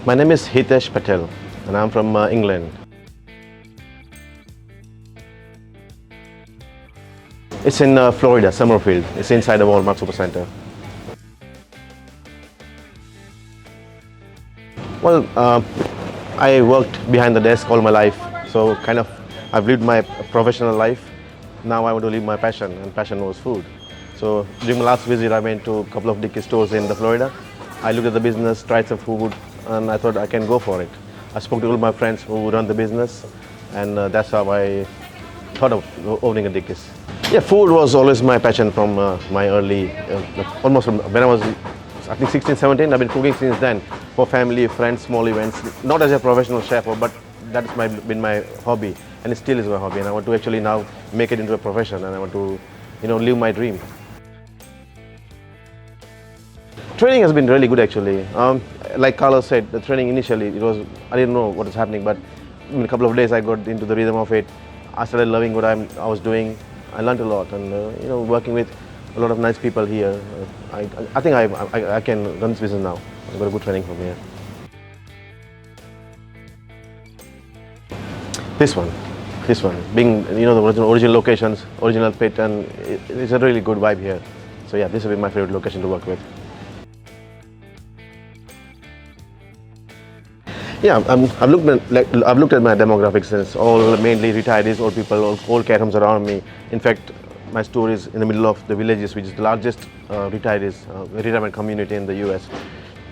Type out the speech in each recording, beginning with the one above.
My name is Hitesh Patel and I'm from England. It's in Florida, Summerfield. It's inside the Walmart Supercenter. Well, I worked behind the desk all my life, so kind of I've lived my professional life. Now I want to live my passion, and passion was food. So during my last visit, I went to a couple of Dickey stores in Florida. I looked at the business, tried some food, and I thought I can go for it. I spoke to all my friends who run the business, and that's how I thought of owning a Dickey's. Yeah, food was always my passion from my early, almost from when I was, I think 16, 17. I've been cooking since then for family, friends, small events. Not as a professional chef, but that's been my hobby, and it still is my hobby. And I want to actually now make it into a profession, and I want to, live my dream. Training has been really good actually. Like Carlos said, the training initially, I didn't know what was happening, but in a couple of days I got into the rhythm of it. I started loving what I was doing. I learned a lot, and working with a lot of nice people here. I think I can run this business now. I've got a good training from here. This one, being the original locations, original pit, and it's a really good vibe here. So yeah, this will be my favorite location to work with. Yeah, I've looked at my demographics. It's all mainly retirees, old people, old care homes around me. In fact, my store is in the middle of the villages, which is the largest retirement community in the US.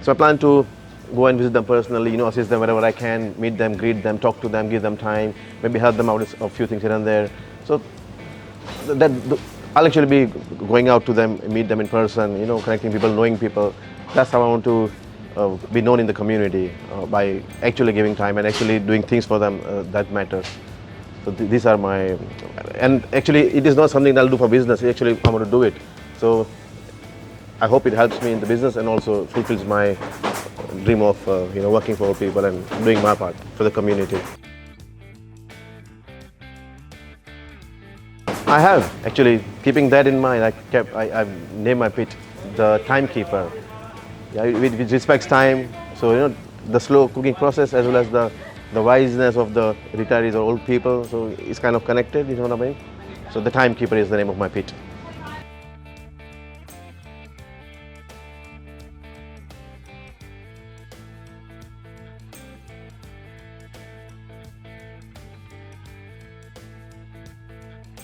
So I plan to go and visit them personally, assist them wherever I can, meet them, greet them, talk to them, give them time, maybe help them out with a few things here and there. So I'll actually be going out to them, meet them in person, connecting people, knowing people. That's how I want to be known in the community, by actually giving time and actually doing things for them that matters. So these are my, and actually it is not something that I'll do for business. Actually, I want to do it. So I hope it helps me in the business and also fulfills my dream of working for people and doing my part for the community. I have actually, keeping that in mind, I've named my pit the Timekeeper. Yeah, which respects time. So the slow cooking process as well as the wiseness of the retirees or old people. So it's kind of connected. You know what I mean? So the Timekeeper is the name of my pit.